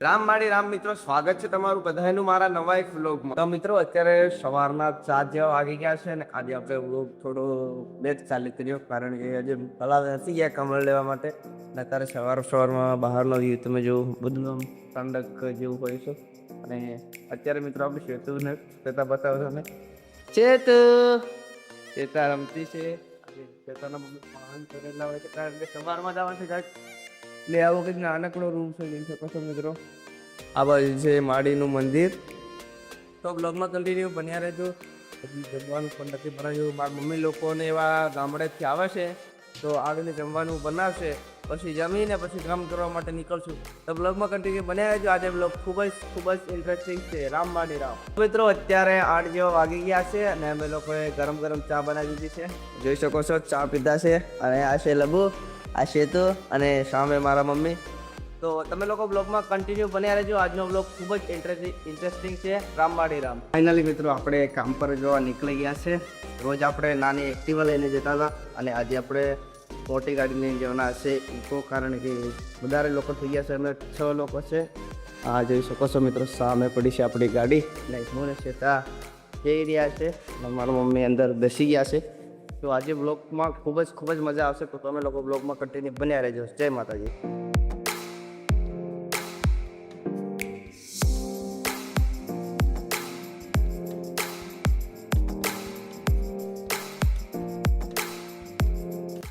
રામ મિત્રો, સ્વાગત છે તમારું બધાનું મારા નવા એક વ્લોગમાં. તો મિત્રો, અત્યારે સવારના 4 જેવા વાગી ગયા છે ને આજે આપણે વ્લોગ થોડો લેટ ચાલી કર્યો, કારણ કે આજે તળાવે નથી ગયા કમળ લેવા માટે. અને અત્યારે સવારમાં બહારનો વ્યૂ તમે જો બધું આમ ઠંડક જેવું હોય છે. અને અત્યારે મિત્રો આપણે શ્વેતુને બતાવો તમે ચેતા રમતી છે. ચેતાના મમ્મી પાન કરેલા હોય છે, કારણ કે સવારમાં જવાનું છે કાંઈક એટલે આવો કંઈક નાનકડો રૂમ છે, જોઈ શકો છો મિત્રો. આ બાજુ છે માડીનું મંદિર. તો બ્લોગમાં કન્ટિન્યુ બન્યા રહેજો. પછી જમવાનું પણ નથી બનાવ્યું. મારા મમ્મી લોકોને એવા ગામડેથી આવે છે તો આવીને જમવાનું બનાવશે, પછી જમીને પછી કામ કરવા માટે નીકળશું. તો બ્લોગમાં કન્ટિન્યુ બન્યા રહેજો. આજે બ્લોગ ખૂબ જ ઇન્ટરેસ્ટિંગ છે. રામ. મિત્રો, અત્યારે 8 જેવા વાગી ગયા છે અને અમે લોકોએ ગરમ ચા બનાવી દીધી છે. જોઈ શકો છો ચા પીધા છે. અને આ છે લબુ, આ સેતુ અને સામે મારા મમ્મી. તો તમે લોકો બ્લોગમાં કન્ટિન્યુ બન્યા રહેજો. આજનો બ્લોગ ખૂબ જ ઇન્ટરેસ્ટિંગ છે. રામ. ફાઇનલી મિત્રો આપણે કામ પર જોવા નીકળી ગયા છે. રોજ આપણે નાની એક્ટિવા લઈને જતા હતા અને આજે આપણે મોટી ગાડી લઈને જવાના હશે ઇકો, કારણ કે વધારે લોકો થઈ ગયા છે. અમે 6 લોકો છે. આ જોઈ શકો છો મિત્રો, સામે પડી છે આપણી ગાડી ને હું ને શ્વેતા જઈ રહ્યા છે અને મારા મમ્મી અંદર બેસી ગયા છે. તો આજે બ્લોગમાં ખૂબ જ મજા આવશે. તો તમે લોકો બ્લોગમાં કન્ટિન્યુ બન્યા રહેજો. જય માતાજી.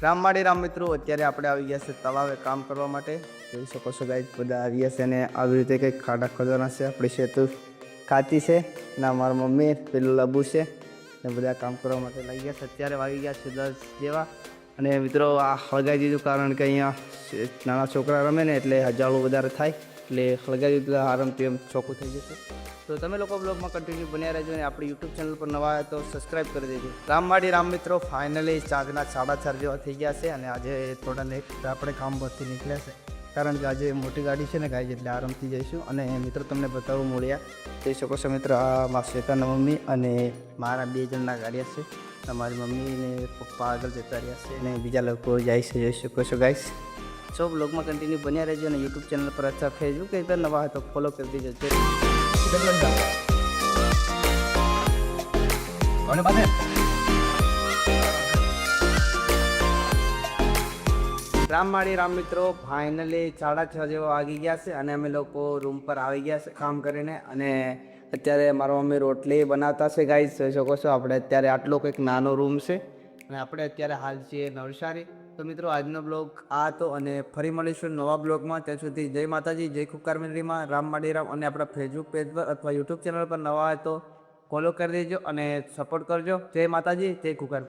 રામ મિત્રો, અત્યારે આપણે આવી ગયા છે તળાવે કામ કરવા માટે. જોઈ શકો છો ગાઈસ, બધા આવી ગયા છે અને આવી રીતે કંઈક ખાડા ખોદવાના છે. આપણી સેતુ ખાતી છે ના મારા મમ્મી, પેલું લબુ છે ને બધા કામ કરવા માટે લાગી ગયા છે. અત્યારે વાગી ગયા છે 10 જેવા. અને મિત્રો આ હળગાવી દીધું, કારણ કે અહીંયા નાના છોકરા રમે ને એટલે હજાળું વધારે થાય, એટલે હળગાવી દીધું આરામથી એમ ચોખ્ખું થઈ જશે. તો તમે લોકો બ્લોગમાં કન્ટિન્યુ બન્યા રહેજો અને આપણી યુટ્યુબ ચેનલ પર નવા આવે તો સબસ્ક્રાઈબ કરી દેજો. રામ મિત્રો, ફાઇનલી 4:30 જેવા થઈ ગયા છે અને આજે થોડા લેટ આપણે કામ પરથી નીકળ્યા છે, કારણ કે આજે મોટી ગાડી છે ને ગાય, એટલે આરામથી જઈશું. અને મિત્રો તમને બતાવું મળ્યા જઈ શકો છો મિત્રો, આ મારા શ્વેતાના મમ્મી અને મારા 2 જણના ગાડિયા છે. તમારી મમ્મી ને પપ્પા આગળ જતા રહ્યા છે અને બીજા લોકો જાય છે, જોઈ શકો છો ગાઈસ. સો બ્લોગમાં કન્ટિન્યુ બન્યા રહેજો અને યુટ્યુબ ચેનલ પર અચ્છા ફેસબુક પર નવા હોય તો ફોલો કરી દેજો. રામ મિત્રો, ફાઇનલી 6:30 જેવા વાગી ગયા છે અને અમે લોકો રૂમ પર આવી ગયા છે કામ કરીને. અને અત્યારે મારા મમ્મી રોટલી બનાવતા છે ગાઈસ, જોઈ શકો છો. આપણે અત્યારે આટલો કંઈક નાનો રૂમ છે અને આપણે અત્યારે હાલ છીએ નવસારી. તો મિત્રો આજનો બ્લોગ આ હતો અને ફરી મળીશું નવા બ્લોગમાં. ત્યાં સુધી જય માતાજી, જય ખુકાર મેલરીમાં. રામ. અને આપણા ફેસબુક પેજ પર અથવા યુટ્યુબ ચેનલ પર નવા હોય તો ફોલો કરી દેજો અને સપોર્ટ કરજો. જય માતાજી, જય ખુકાર.